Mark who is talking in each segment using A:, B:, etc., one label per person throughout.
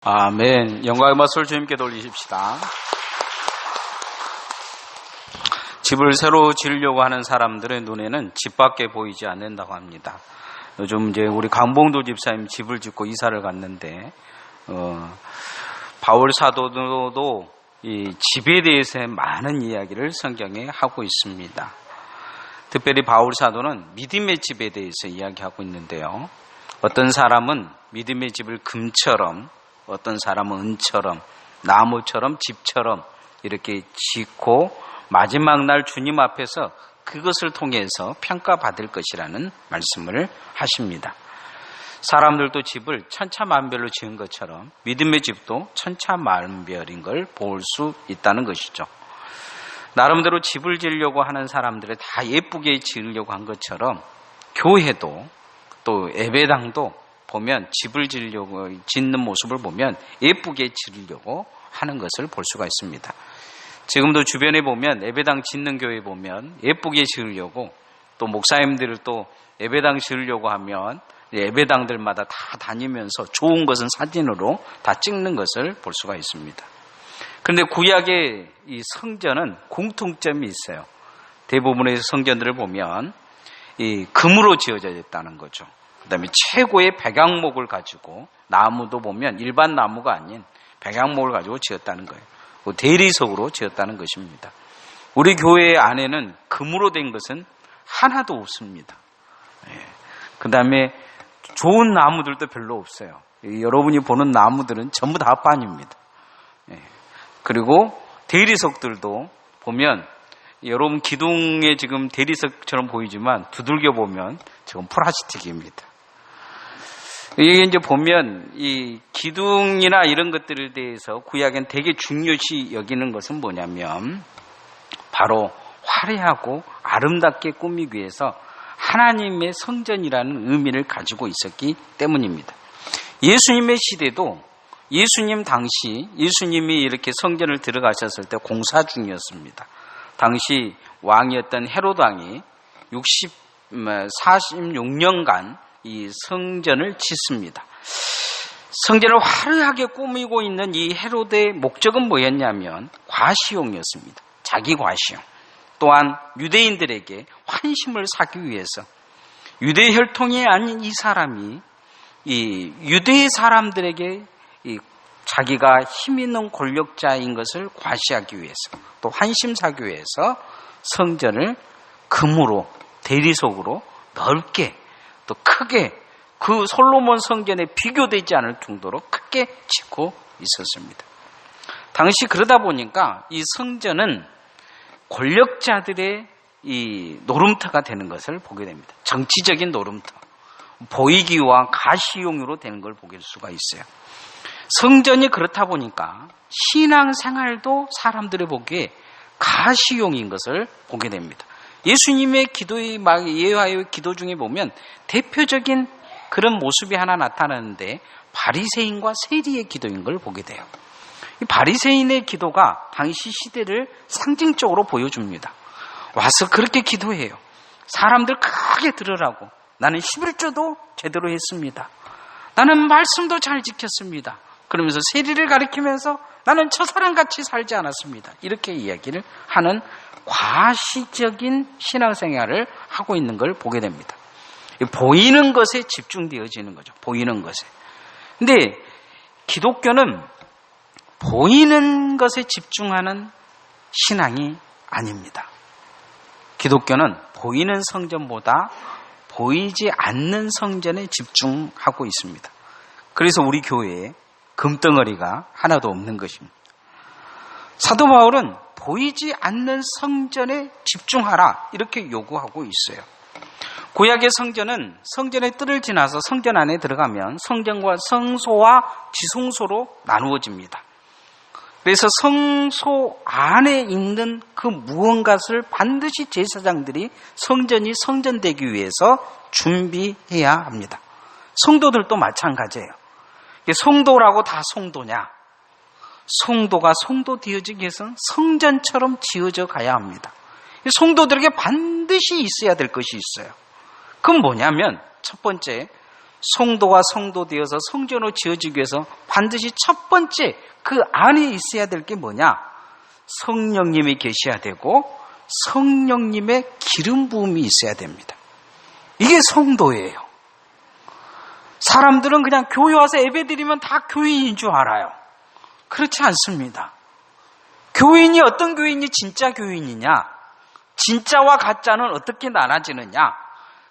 A: 아멘. 영광의 맛을 주님께 돌리십시다. 집을 새로 지으려고 하는 사람들의 눈에는 집밖에 보이지 않는다고 합니다. 요즘 이제 우리 강봉도 집사님 집을 짓고 이사를 갔는데, 바울 사도도 이 집에 대해서 많은 이야기를 성경에 하고 있습니다. 특별히 바울 사도는 믿음의 집에 대해서 이야기하고 있는데요. 어떤 사람은 믿음의 집을 금처럼, 어떤 사람은 은처럼, 나무처럼, 집처럼 이렇게 짓고 마지막 날 주님 앞에서 그것을 통해서 평가받을 것이라는 말씀을 하십니다. 사람들도 집을 천차만별로 지은 것처럼 믿음의 집도 천차만별인 걸 볼 수 있다는 것이죠. 나름대로 집을 지으려고 하는 사람들이 다 예쁘게 지으려고 한 것처럼 교회도 또 예배당도 보면 집을 짓는 모습을 보면 예쁘게 지으려고 하는 것을 볼 수가 있습니다. 지금도 주변에 보면 예배당 짓는 교회 보면 예쁘게 지으려고, 또 목사님들을 또 예배당 지으려고 하면 예배당들마다 다 다니면서 좋은 것은 사진으로 다 찍는 것을 볼 수가 있습니다. 그런데 구약의 이 성전은 공통점이 있어요. 대부분의 성전들을 보면 이 금으로 지어져 있다는 거죠. 그 다음에 최고의 백향목을 가지고, 나무도 보면 일반 나무가 아닌 백향목을 가지고 지었다는 거예요. 대리석으로 지었다는 것입니다. 우리 교회 안에는 금으로 된 것은 하나도 없습니다. 그 다음에 좋은 나무들도 별로 없어요. 여러분이 보는 나무들은 전부 다 빤입니다. 그리고 대리석들도 보면, 여러분 기둥에 지금 대리석처럼 보이지만 두들겨 보면 지금 플라스틱입니다. 이게 이제 보면 이 기둥이나 이런 것들에 대해서 구약엔 되게 중요시 여기는 것은 뭐냐면 바로 화려하고 아름답게 꾸미기 위해서 하나님의 성전이라는 의미를 가지고 있었기 때문입니다. 예수님의 시대도 예수님 당시 예수님이 이렇게 성전을 들어가셨을 때 공사 중이었습니다. 당시 왕이었던 헤롯 왕이 46년간 이 성전을 짓습니다. 성전을 화려하게 꾸미고 있는 이 헤롯의 목적은 뭐였냐면 과시용이었습니다. 자기 과시용. 또한 유대인들에게 환심을 사기 위해서, 유대 혈통이 아닌 이 사람이 이 유대 사람들에게 이 자기가 힘 있는 권력자인 것을 과시하기 위해서, 또 환심 사기 위해서 성전을 금으로, 대리석으로 넓게 또 크게, 그 솔로몬 성전에 비교되지 않을 정도로 크게 짓고 있었습니다. 당시 그러다 보니까 이 성전은 권력자들의 이 노름터가 되는 것을 보게 됩니다. 정치적인 노름터, 보이기와 가시용으로 되는 걸 볼 수가 있어요. 성전이 그렇다 보니까 신앙생활도 사람들이 보기에 가시용인 것을 보게 됩니다. 예수님의 기도의 예화의 기도 중에 보면 대표적인 그런 모습이 하나 나타나는데 바리새인과 세리의 기도인 걸 보게 돼요. 이 바리새인의 기도가 당시 시대를 상징적으로 보여줍니다. 와서 그렇게 기도해요. 사람들 크게 들으라고. 나는 11조도 제대로 했습니다. 나는 말씀도 잘 지켰습니다. 그러면서 세리를 가리키면서 나는 저 사람같이 살지 않았습니다. 이렇게 이야기를 하는 과시적인 신앙생활을 하고 있는 걸 보게 됩니다. 보이는 것에 집중되어지는 거죠. 보이는 것에. 근데 기독교는 보이는 것에 집중하는 신앙이 아닙니다. 기독교는 보이는 성전보다 보이지 않는 성전에 집중하고 있습니다. 그래서 우리 교회에 금덩어리가 하나도 없는 것입니다. 사도 바울은 보이지 않는 성전에 집중하라, 이렇게 요구하고 있어요. 구약의 성전은 성전의 뜰을 지나서 성전 안에 들어가면 성전과 성소와 지성소로 나누어집니다. 그래서 성소 안에 있는 그 무언가를 반드시 제사장들이 성전이 성전되기 위해서 준비해야 합니다. 성도들도 마찬가지예요. 성도라고 다 성도냐? 성도가 성도 되어지기 위해서는 성전처럼 지어져 가야 합니다. 성도들에게 반드시 있어야 될 것이 있어요. 그건 뭐냐면 첫 번째, 성도가 성도 되어서 성전으로 지어지기 위해서 반드시 첫 번째 그 안에 있어야 될 게 뭐냐? 성령님이 계셔야 되고 성령님의 기름 부음이 있어야 됩니다. 이게 성도예요. 사람들은 그냥 교회 와서 예배드리면 다 교인인 줄 알아요. 그렇지 않습니다. 교인이 어떤 교인이 진짜 교인이냐? 진짜와 가짜는 어떻게 나눠지느냐?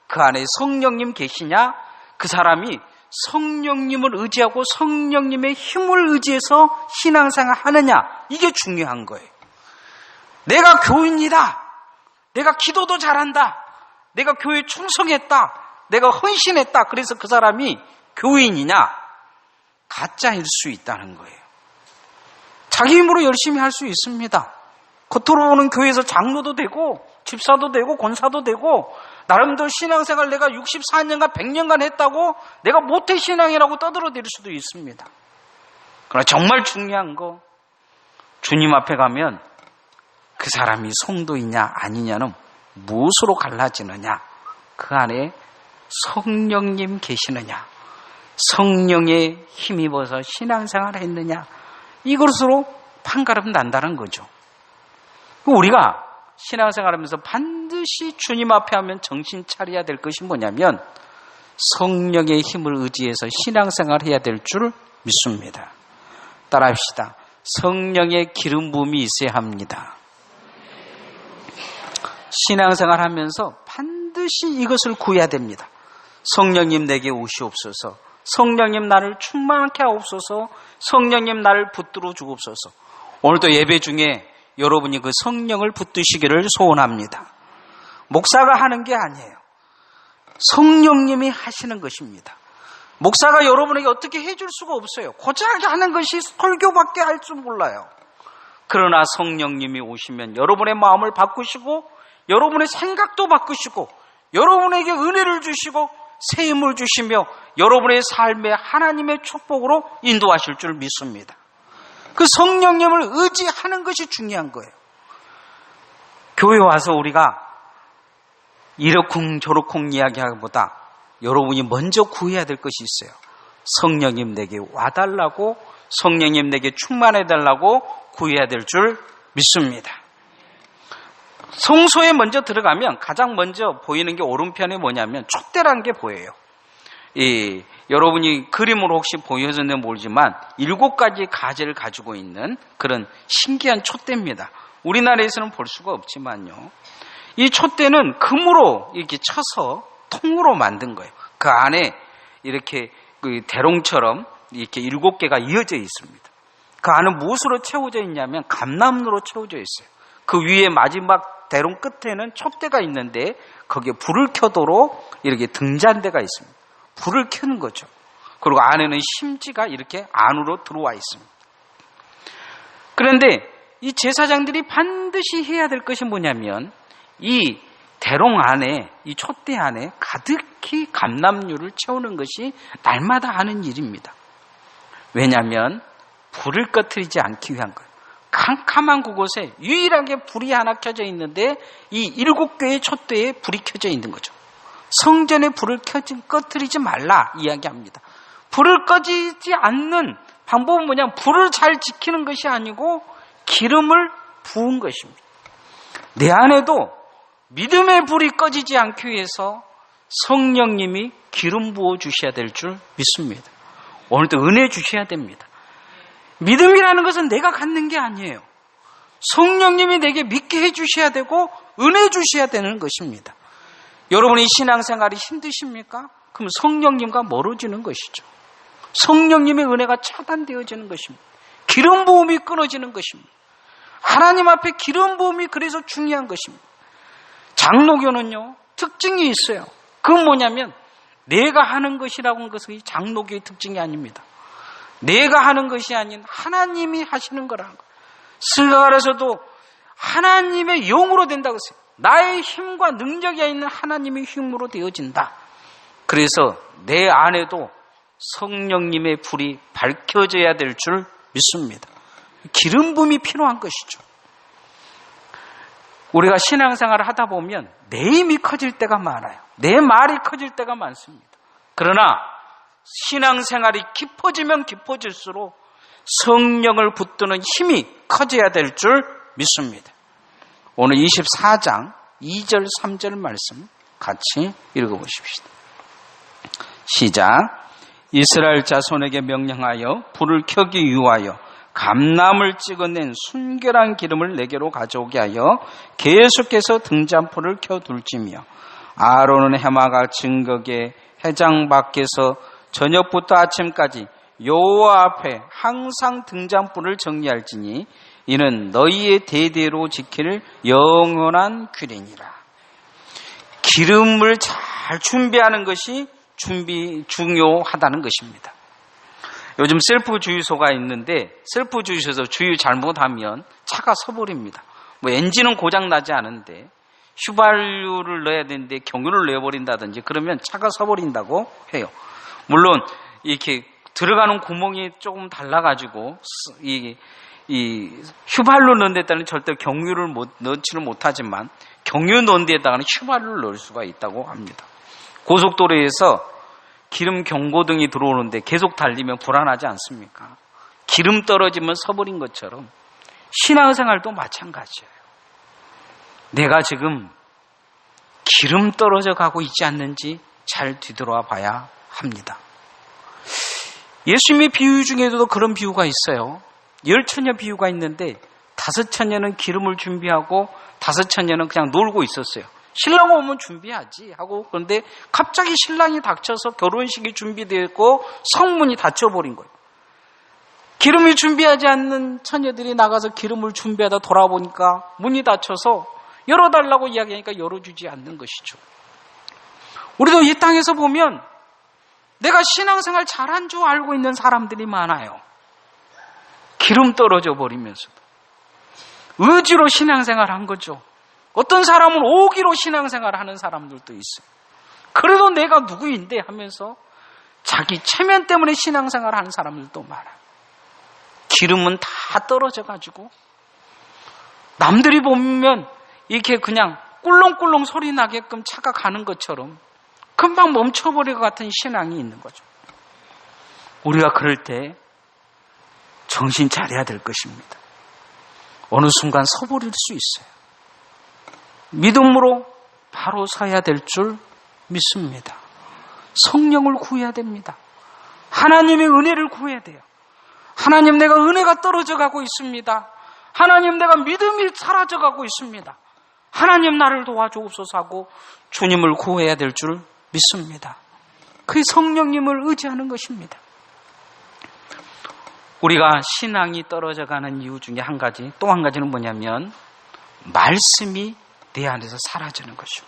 A: 그 안에 성령님 계시냐? 그 사람이 성령님을 의지하고 성령님의 힘을 의지해서 신앙생활 하느냐? 이게 중요한 거예요. 내가 교인이다. 내가 기도도 잘한다. 내가 교회에 충성했다. 내가 헌신했다. 그래서 그 사람이 교인이냐? 가짜일 수 있다는 거예요. 자기 힘으로 열심히 할 수 있습니다. 겉으로 보는 교회에서 장로도 되고 집사도 되고 권사도 되고 나름대로 신앙생활 내가 64년간 100년간 했다고 내가 모태신앙이라고 떠들어댈 수도 있습니다. 그러나 정말 중요한 거 주님 앞에 가면 그 사람이 성도이냐 아니냐는 무엇으로 갈라지느냐? 그 안에 성령님 계시느냐? 성령에 힘입어서 신앙생활을 했느냐? 이것으로 판가름 난다는 거죠. 우리가 신앙생활하면서 반드시 주님 앞에 하면 정신 차려야 될 것이 뭐냐면 성령의 힘을 의지해서 신앙생활을 해야 될 줄 믿습니다. 따라합시다. 성령의 기름 부음이 있어야 합니다. 신앙생활 하면서 반드시 이것을 구해야 됩니다. 성령님 내게 오시옵소서. 성령님 나를 충만케 하옵소서. 성령님 나를 붙들어 주옵소서. 오늘도 예배 중에 여러분이 그 성령을 붙드시기를 소원합니다. 목사가 하는 게 아니에요. 성령님이 하시는 것입니다. 목사가 여러분에게 어떻게 해줄 수가 없어요. 고작 하는 것이 설교밖에 할 줄 몰라요. 그러나 성령님이 오시면 여러분의 마음을 바꾸시고 여러분의 생각도 바꾸시고 여러분에게 은혜를 주시고 새 힘을 주시며 여러분의 삶에 하나님의 축복으로 인도하실 줄 믿습니다. 그 성령님을 의지하는 것이 중요한 거예요. 교회 와서 우리가 이러쿵 저러쿵 이야기하기보다 여러분이 먼저 구해야 될 것이 있어요. 성령님 내게 와달라고, 성령님 내게 충만해달라고 구해야 될 줄 믿습니다. 성소에 먼저 들어가면 가장 먼저 보이는 게 오른편에 뭐냐면 촛대라는 게 보여요. 여러분이 그림으로 혹시 보여졌는지 모르지만 7가지 가지를 가지고 있는 그런 신기한 촛대입니다. 우리나라에서는 볼 수가 없지만요. 이 촛대는 금으로 이렇게 쳐서 통으로 만든 거예요. 그 안에 이렇게 대롱처럼 이렇게 7개가 이어져 있습니다. 그 안은 무엇으로 채워져 있냐면 감나무로 채워져 있어요. 그 위에 마지막 대롱 끝에는 촛대가 있는데 거기에 불을 켜도록 이렇게 등잔대가 있습니다. 불을 켜는 거죠. 그리고 안에는 심지가 이렇게 안으로 들어와 있습니다. 그런데 이 제사장들이 반드시 해야 될 것이 뭐냐면 이 대롱 안에, 이 촛대 안에 가득히 감람류를 채우는 것이 날마다 하는 일입니다. 왜냐하면 불을 꺼뜨리지 않기 위한 거예요. 캄캄한 그곳에 유일하게 불이 하나 켜져 있는데 이 7개의 촛대에 불이 켜져 있는 거죠. 성전에 불을 꺼뜨리지 말라 이야기합니다. 불을 꺼지지 않는 방법은 뭐냐면 불을 잘 지키는 것이 아니고 기름을 부은 것입니다. 내 안에도 믿음의 불이 꺼지지 않기 위해서 성령님이 기름 부어 주셔야 될 줄 믿습니다. 오늘도 은혜 주셔야 됩니다. 믿음이라는 것은 내가 갖는 게 아니에요. 성령님이 내게 믿게 해주셔야 되고 은혜 주셔야 되는 것입니다. 여러분이 신앙생활이 힘드십니까? 그럼 성령님과 멀어지는 것이죠. 성령님의 은혜가 차단되어지는 것입니다. 기름 부음이 끊어지는 것입니다. 하나님 앞에 기름 부음이 그래서 중요한 것입니다. 장로교는요 특징이 있어요. 그건 뭐냐면 내가 하는 것이라고 하는 것은 장로교의 특징이 아닙니다. 내가 하는 것이 아닌 하나님이 하시는 거라는 거예요. 스가랴서도 하나님의 영으로 된다고 했어요. 나의 힘과 능력이 있는 하나님의 힘으로 되어진다. 그래서 내 안에도 성령님의 불이 밝혀져야 될 줄 믿습니다. 기름 부음이 필요한 것이죠. 우리가 신앙생활을 하다 보면 내 힘이 커질 때가 많아요. 내 말이 커질 때가 많습니다. 그러나 신앙생활이 깊어지면 깊어질수록 성령을 붙드는 힘이 커져야 될 줄 믿습니다. 오늘 24장 2절 3절 말씀 같이 읽어보십시다. 시작. 이스라엘 자손에게 명령하여 불을 켜기 위하여 감람을 찍어낸 순결한 기름을 내게로 가져오게 하여 계속해서 등잔불을 켜둘지며 아론은 해마가 증거계 회장 밖에서 저녁부터 아침까지 여호와 앞에 항상 등잔불을 정리할지니 이는 너희의 대대로 지킬 영원한 규례니라. 기름을 잘 준비하는 것이 중요하다는 것입니다. 요즘 셀프 주유소가 있는데 셀프 주유소에서 주유 잘못하면 차가 서버립니다. 뭐 엔진은 고장 나지 않은데 휘발유를 넣어야 되는데 경유를 넣어버린다든지 그러면 차가 서버린다고 해요. 물론 이렇게 들어가는 구멍이 조금 달라가지고 이 휘발유 넣은 데다는 절대 경유를 넣지는 못하지만 경유 넣은 데다가는 휘발유를 넣을 수가 있다고 합니다. 고속도로에서 기름 경고등이 들어오는데 계속 달리면 불안하지 않습니까? 기름 떨어지면 서버린 것처럼 신앙생활도 마찬가지예요. 내가 지금 기름 떨어져 가고 있지 않는지 잘 뒤돌아 봐야 합니다. 예수님의 비유 중에도 그런 비유가 있어요. 10처녀 비유가 있는데 5처녀는 기름을 준비하고 5처녀는 그냥 놀고 있었어요. 신랑 오면 준비하지 하고, 그런데 갑자기 신랑이 닥쳐서 결혼식이 준비되고 성문이 닫혀버린 거예요. 기름을 준비하지 않는 처녀들이 나가서 기름을 준비하다 돌아보니까 문이 닫혀서 열어달라고 이야기하니까 열어주지 않는 것이죠. 우리도 이 땅에서 보면 내가 신앙생활 잘한 줄 알고 있는 사람들이 많아요. 기름 떨어져 버리면서도 의지로 신앙생활 한 거죠. 어떤 사람은 오기로 신앙생활 하는 사람들도 있어요. 그래도 내가 누구인데 하면서 자기 체면 때문에 신앙생활 하는 사람들도 많아요. 기름은 다 떨어져 가지고 남들이 보면 이렇게 그냥 꿀렁꿀렁 소리 나게끔 차가 가는 것처럼 금방 멈춰버릴 것 같은 신앙이 있는 거죠. 우리가 그럴 때 정신 차려야 될 것입니다. 어느 순간 서버릴 수 있어요. 믿음으로 바로 서야 될 줄 믿습니다. 성령을 구해야 됩니다. 하나님의 은혜를 구해야 돼요. 하나님, 내가 은혜가 떨어져 가고 있습니다. 하나님, 내가 믿음이 사라져 가고 있습니다. 하나님, 나를 도와주옵소서 하고 주님을 구해야 될 줄 믿습니다. 그 성령님을 의지하는 것입니다. 우리가 신앙이 떨어져 가는 이유 중에 한 가지, 또 한 가지는 뭐냐면 말씀이 내 안에서 사라지는 것이요.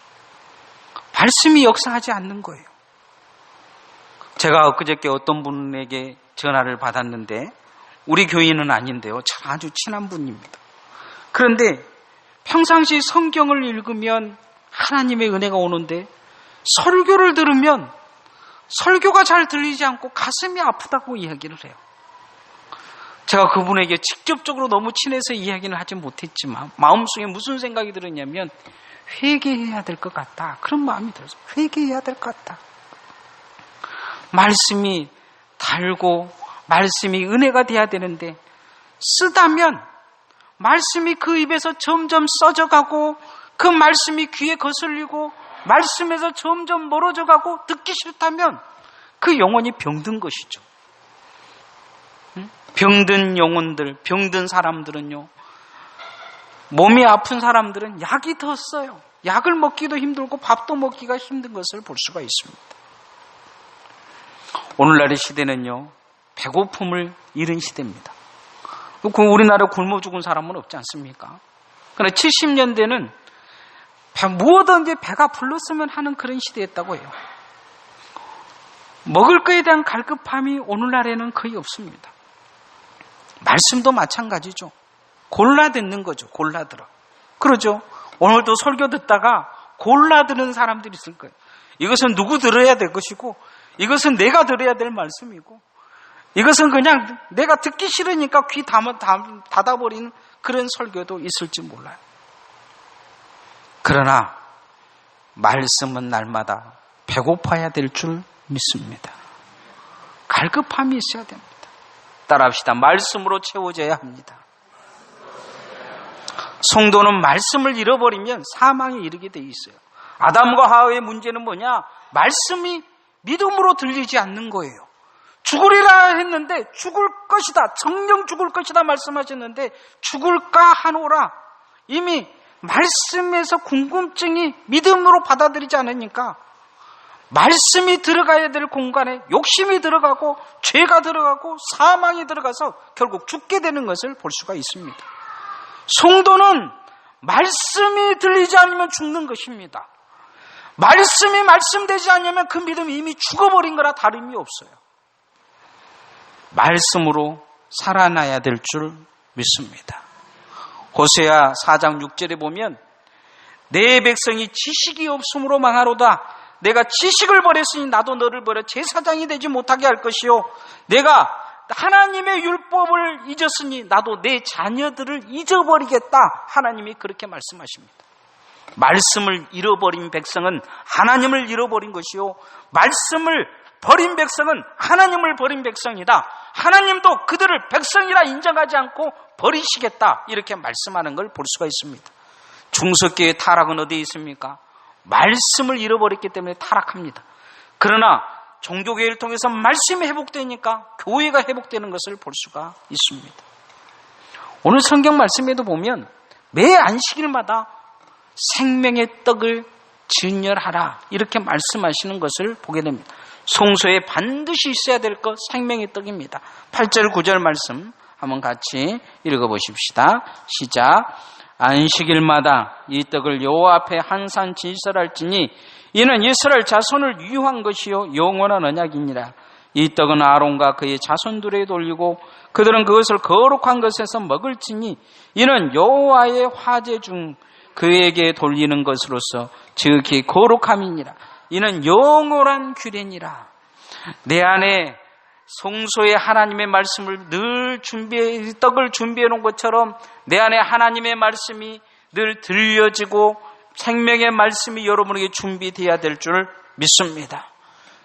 A: 말씀이 역사하지 않는 거예요. 제가 엊그저께 어떤 분에게 전화를 받았는데 우리 교인은 아닌데요. 참 아주 친한 분입니다. 그런데 평상시 성경을 읽으면 하나님의 은혜가 오는데 설교를 들으면 설교가 잘 들리지 않고 가슴이 아프다고 이야기를 해요. 제가 그분에게 직접적으로 너무 친해서 이야기는 하지 못했지만 마음속에 무슨 생각이 들었냐면 회개해야 될 것 같다. 그런 마음이 들어서 회개해야 될 것 같다. 말씀이 달고 말씀이 은혜가 돼야 되는데 쓰다면 말씀이 그 입에서 점점 써져가고 그 말씀이 귀에 거슬리고 말씀에서 점점 멀어져가고 듣기 싫다면 그 영혼이 병든 것이죠. 병든 영혼들, 병든 사람들은요, 몸이 아픈 사람들은 약이 더 써요. 약을 먹기도 힘들고 밥도 먹기가 힘든 것을 볼 수가 있습니다. 오늘날의 시대는요, 배고픔을 잃은 시대입니다. 우리나라 굶어 죽은 사람은 없지 않습니까? 그러나 70년대는 무엇든지 배가 불렀으면 하는 그런 시대였다고 해요. 먹을 거에 대한 갈급함이 오늘날에는 거의 없습니다. 말씀도 마찬가지죠. 골라 듣는 거죠. 골라 들어. 그러죠. 오늘도 설교 듣다가 골라 듣는 사람들이 있을 거예요. 이것은 누구 들어야 될 것이고 이것은 내가 들어야 될 말씀이고 이것은 그냥 내가 듣기 싫으니까 귀 닫아버리는 그런 설교도 있을지 몰라요. 그러나 말씀은 날마다 배고파야 될 줄 믿습니다. 갈급함이 있어야 됩니다. 따라합시다. 말씀으로 채워져야 합니다. 성도는 말씀을 잃어버리면 사망에 이르게 돼 있어요. 아담과 하와의 문제는 뭐냐? 말씀이 믿음으로 들리지 않는 거예요. 죽으리라 했는데 죽을 것이다, 정령 죽을 것이다 말씀하셨는데 죽을까 하노라. 이미 말씀에서 궁금증이 믿음으로 받아들이지 않으니까 말씀이 들어가야 될 공간에 욕심이 들어가고 죄가 들어가고 사망이 들어가서 결국 죽게 되는 것을 볼 수가 있습니다. 성도는 말씀이 들리지 않으면 죽는 것입니다. 말씀이 말씀되지 않으면 그 믿음이 이미 죽어버린 거라 다름이 없어요. 말씀으로 살아나야 될 줄 믿습니다. 호세아 4장 6절에 보면 내 백성이 지식이 없음으로 망하로다. 내가 지식을 버렸으니 나도 너를 버려 제사장이 되지 못하게 할 것이요, 내가 하나님의 율법을 잊었으니 나도 내 자녀들을 잊어버리겠다. 하나님이 그렇게 말씀하십니다. 말씀을 잃어버린 백성은 하나님을 잃어버린 것이요, 말씀을 버린 백성은 하나님을 버린 백성이다. 하나님도 그들을 백성이라 인정하지 않고 버리시겠다. 이렇게 말씀하는 걸 볼 수가 있습니다. 중석교회의 타락은 어디에 있습니까? 말씀을 잃어버렸기 때문에 타락합니다. 그러나 종교교회를 통해서 말씀이 회복되니까 교회가 회복되는 것을 볼 수가 있습니다. 오늘 성경 말씀에도 보면 매 안식일마다 생명의 떡을 진열하라 이렇게 말씀하시는 것을 보게 됩니다. 성소에 반드시 있어야 될 것 생명의 떡입니다. 8절 9절 말씀 한번 같이 읽어보십시다. 시작. 안식일마다 이 떡을 여호와 앞에 항상 진설할지니 이는 이스라엘 자손을 유한 것이요 영원한 언약이니라. 이 떡은 아론과 그의 자손들에게 돌리고 그들은 그것을 거룩한 것에서 먹을지니 이는 여호와의 화제 중 그에게 돌리는 것으로서 즉히 거룩함이니라. 이는 영원한 규례니라. 내 안에 성소에 하나님의 말씀을 늘 떡을 준비해 놓은 것처럼 내 안에 하나님의 말씀이 늘 들려지고 생명의 말씀이 여러분에게 준비되어야 될 줄 믿습니다.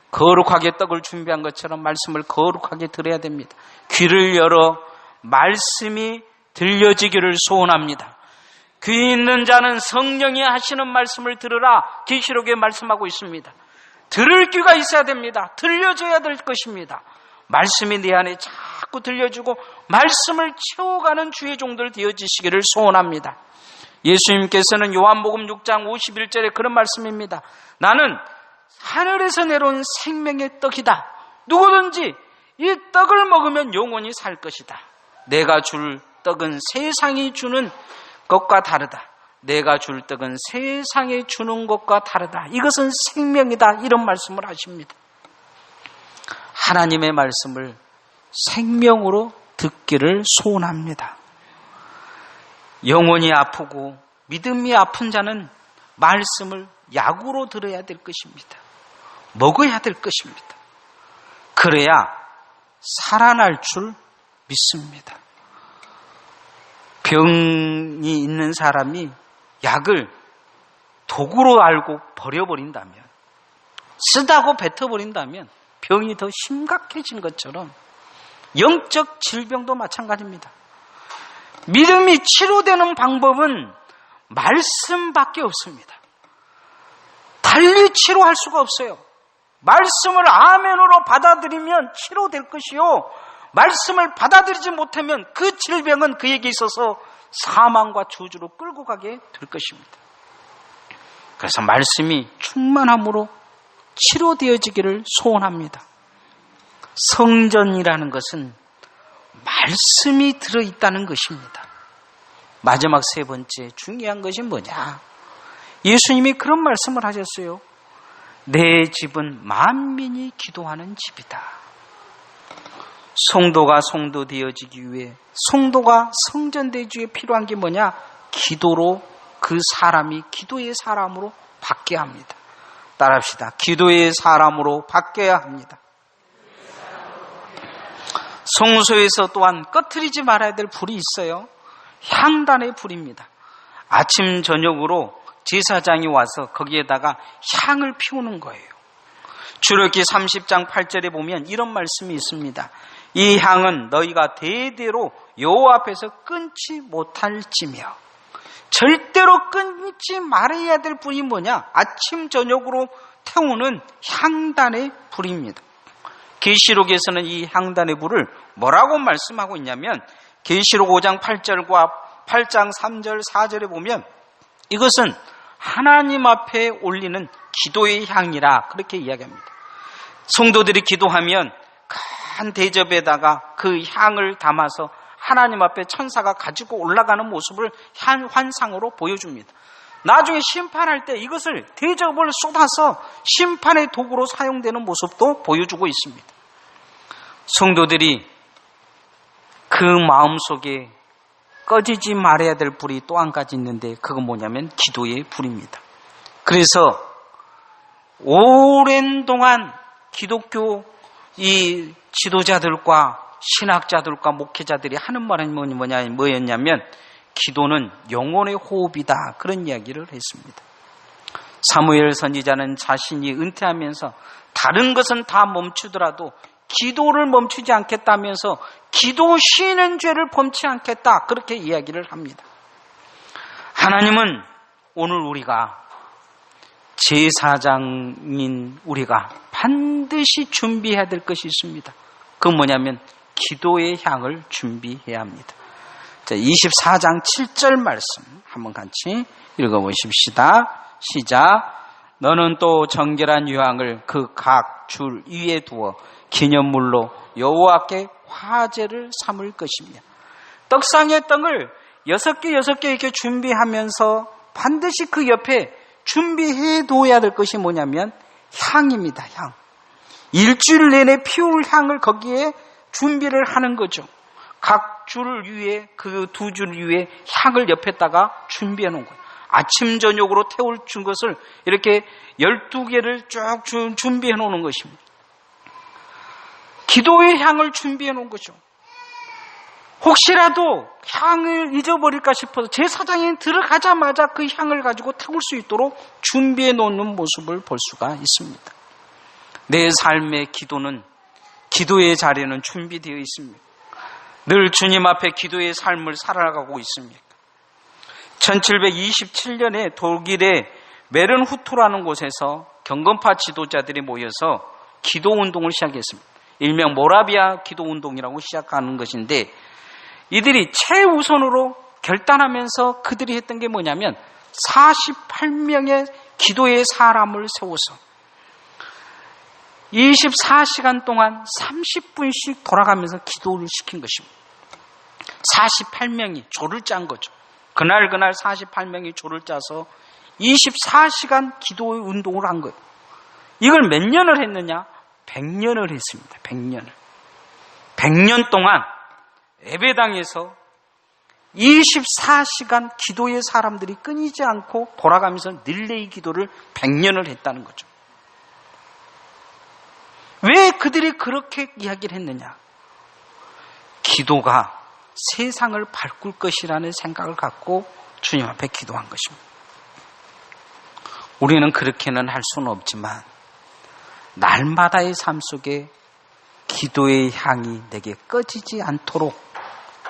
A: 거룩하게 떡을 준비한 것처럼 말씀을 거룩하게 들어야 됩니다. 귀를 열어 말씀이 들려지기를 소원합니다. 귀 있는 자는 성령이 하시는 말씀을 들으라. 계시록에 말씀하고 있습니다. 들을 귀가 있어야 됩니다. 들려줘야 될 것입니다. 말씀이 내 안에 자꾸 들려주고 말씀을 채워가는 주의 종들 되어지시기를 소원합니다. 예수님께서는 요한복음 6장 51절에 그런 말씀입니다. 나는 하늘에서 내려온 생명의 떡이다. 누구든지 이 떡을 먹으면 영원히 살 것이다. 내가 줄 떡은 세상이 주는 것과 다르다. 내가 줄 떡은 세상에 주는 것과 다르다. 이것은 생명이다. 이런 말씀을 하십니다. 하나님의 말씀을 생명으로 듣기를 소원합니다. 영혼이 아프고 믿음이 아픈 자는 말씀을 약으로 들어야 될 것입니다. 먹어야 될 것입니다. 그래야 살아날 줄 믿습니다. 병이 있는 사람이 약을 도구로 알고 버려버린다면, 쓰다고 뱉어버린다면 병이 더 심각해진 것처럼 영적 질병도 마찬가지입니다. 믿음이 치료되는 방법은 말씀밖에 없습니다. 달리 치료할 수가 없어요. 말씀을 아멘으로 받아들이면 치료될 것이요, 말씀을 받아들이지 못하면 그 질병은 그에게 있어서 사망과 저주로 끌고 가게 될 것입니다. 그래서 말씀이 충만함으로 치료되어지기를 소원합니다. 성전이라는 것은 말씀이 들어있다는 것입니다. 마지막 세 번째 중요한 것이 뭐냐? 예수님이 그런 말씀을 하셨어요. 내 집은 만민이 기도하는 집이다. 성도가 성도 되어지기 위해, 성도가 성전되기 위해 필요한 게 뭐냐? 기도로 그 사람이 기도의 사람으로 바뀌어야 합니다. 따라합시다. 기도의 사람으로 바뀌어야 합니다. 성소에서 또한 꺼트리지 말아야 될 불이 있어요. 향단의 불입니다. 아침 저녁으로 제사장이 와서 거기에다가 향을 피우는 거예요. 출애굽기 30장 8절에 보면 이런 말씀이 있습니다. 이 향은 너희가 대대로 여호와 앞에서 끊지 못할지며. 절대로 끊지 말아야 될 불이 뭐냐? 아침 저녁으로 태우는 향단의 불입니다. 계시록에서는 이 향단의 불을 뭐라고 말씀하고 있냐면 계시록 5장 8절과 8장 3절 4절에 보면 이것은 하나님 앞에 올리는 기도의 향이라 그렇게 이야기합니다. 성도들이 기도하면 큰 대접에다가 그 향을 담아서 하나님 앞에 천사가 가지고 올라가는 모습을 환상으로 보여줍니다. 나중에 심판할 때 이것을 대접을 쏟아서 심판의 도구로 사용되는 모습도 보여주고 있습니다. 성도들이 그 마음속에 꺼지지 말아야 될 불이 또 한 가지 있는데 그건 뭐냐면 기도의 불입니다. 그래서 오랜 동안 기독교 이 지도자들과 신학자들과 목회자들이 하는 말은 뭐였냐면 기도는 영혼의 호흡이다 그런 이야기를 했습니다. 사무엘 선지자는 자신이 은퇴하면서 다른 것은 다 멈추더라도 기도를 멈추지 않겠다면서 기도 쉬는 죄를 범치 않겠다 그렇게 이야기를 합니다. 하나님은 오늘 우리가 제사장인 우리가 반드시 준비해야 될 것이 있습니다. 그건 뭐냐면 기도의 향을 준비해야 합니다. 자, 24장 7절 말씀 한번 같이 읽어보십시다. 시작. 너는 또 정결한 유향을 그 각 줄 위에 두어 기념물로 여호와께 화제를 삼을 것이며. 떡상의 떡을 6개 이렇게 준비하면서 반드시 그 옆에 준비해 둬야 될 것이 뭐냐면 향입니다. 향. 일주일 내내 피울 향을 거기에 준비를 하는 거죠. 각 줄 위에 그 2줄 위에 향을 옆에다가 준비해 놓은 거예요. 아침 저녁으로 태울 준 것을 이렇게 12개를 쭉 준비해 놓는 것입니다. 기도의 향을 준비해 놓은 거죠. 혹시라도 향을 잊어버릴까 싶어서 제사장이 들어가자마자 그 향을 가지고 태울 수 있도록 준비해 놓는 모습을 볼 수가 있습니다. 내 삶의 기도는 기도의 자리는 준비되어 있습니다. 늘 주님 앞에 기도의 삶을 살아가고 있습니다. 1727년에 독일의 메른후트라는 곳에서 경건파 지도자들이 모여서 기도운동을 시작했습니다. 일명 모라비아 기도운동이라고 시작하는 것인데 이들이 최우선으로 결단하면서 그들이 했던 게 뭐냐면 48명의 기도의 사람을 세워서 24시간 동안 30분씩 돌아가면서 기도를 시킨 것입니다. 48명이 조를 짠 거죠. 그날 48명이 조를 짜서 24시간 기도의 운동을 한 거예요. 이걸 몇 년을 했느냐? 100년을 했습니다. 100년을. 100년 동안 예배당에서 24시간 기도의 사람들이 끊이지 않고 돌아가면서 릴레이 기도를 100년을 했다는 거죠. 왜 그들이 그렇게 이야기를 했느냐? 기도가 세상을 바꿀 것이라는 생각을 갖고 주님 앞에 기도한 것입니다. 우리는 그렇게는 할 수는 없지만 날마다의 삶 속에 기도의 향이 내게 꺼지지 않도록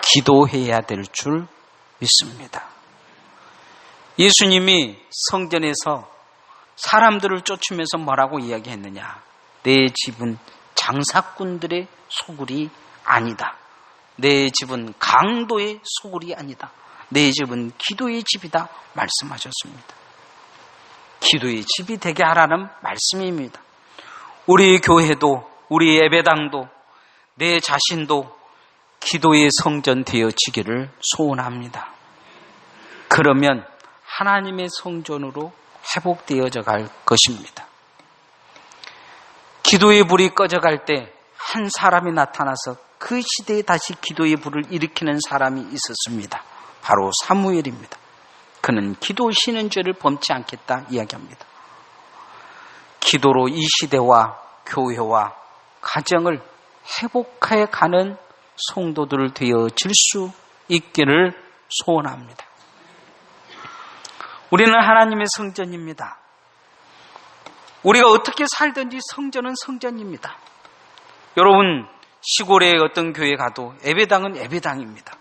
A: 기도해야 될 줄 믿습니다. 예수님이 성전에서 사람들을 쫓으면서 뭐라고 이야기했느냐? 내 집은 장사꾼들의 소굴이 아니다. 내 집은 강도의 소굴이 아니다. 내 집은 기도의 집이다 말씀하셨습니다. 기도의 집이 되게 하라는 말씀입니다. 우리 교회도 우리 예배당도 내 자신도 기도의 성전 되어지기를 소원합니다. 그러면 하나님의 성전으로 회복되어져 갈 것입니다. 기도의 불이 꺼져갈 때 한 사람이 나타나서 그 시대에 다시 기도의 불을 일으키는 사람이 있었습니다. 바로 사무엘입니다. 그는 기도 쉬는 죄를 범치 않겠다 이야기합니다. 기도로 이 시대와 교회와 가정을 회복해 가는 성도들 되어질 수 있기를 소원합니다. 우리는 하나님의 성전입니다. 우리가 어떻게 살든지 성전은 성전입니다. 여러분, 시골의 어떤 교회 가도 예배당은 예배당입니다.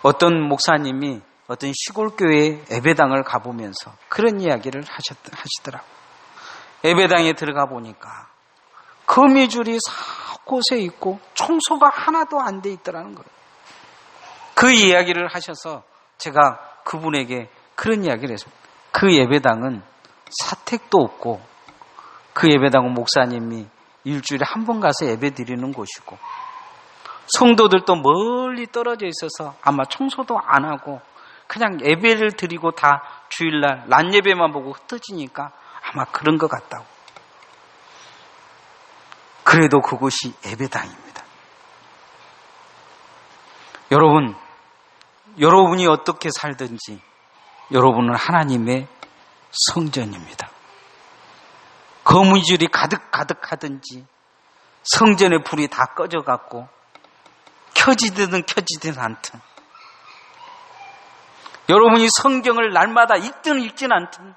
A: 어떤 목사님이 어떤 시골 교회 예배당을 가보면서 그런 이야기를 하시더라고요. 예배당에 들어가 보니까 거미줄이 곳에 있고 청소가 하나도 안 돼 있더라는 거예요. 그 이야기를 하셔서 제가 그분에게 그런 이야기를 했습니다. 그 예배당은 사택도 없고 그 예배당은 목사님이 일주일에 한 번 가서 예배 드리는 곳이고 성도들도 멀리 떨어져 있어서 아마 청소도 안 하고 그냥 예배를 드리고 다 주일날 낮 예배만 보고 흩어지니까 아마 그런 것 같다고. 그래도 그곳이 예배당입니다. 여러분이 어떻게 살든지 여러분은 하나님의 성전입니다. 거미줄이 가득하든지 성전의 불이 다 꺼져갖고 켜지든 켜지든 않든 여러분이 성경을 날마다 읽든 읽진 않든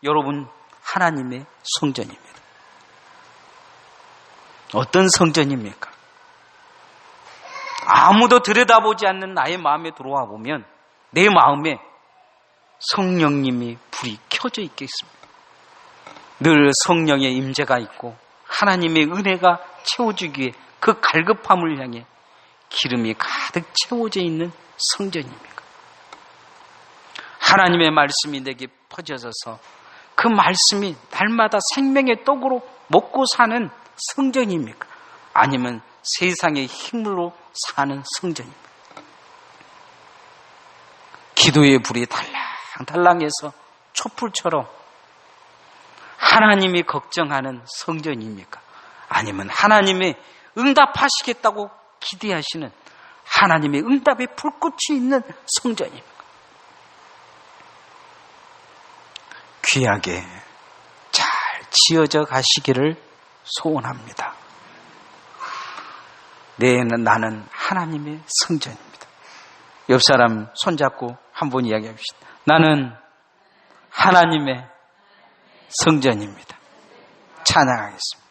A: 여러분 하나님의 성전입니다. 어떤 성전입니까? 아무도 들여다보지 않는 나의 마음에 들어와 보면 내 마음에 성령님이 불이 켜져 있겠습니다. 늘 성령의 임재가 있고 하나님의 은혜가 채워주기에 그 갈급함을 향해 기름이 가득 채워져 있는 성전입니까? 하나님의 말씀이 내게 퍼져져서 그 말씀이 날마다 생명의 떡으로 먹고 사는 성전입니까? 아니면 세상의 힘으로 사는 성전입니까? 기도의 불이 달랑달랑해서 촛불처럼 하나님이 걱정하는 성전입니까? 아니면 하나님의 응답하시겠다고 기대하시는 하나님의 응답의 불꽃이 있는 성전입니까? 귀하게 잘 지어져 가시기를 소원합니다. 나는 하나님의 성전입니다. 옆 사람 손잡고 한번 이야기합시다. 나는 하나님의 성전입니다. 찬양하겠습니다.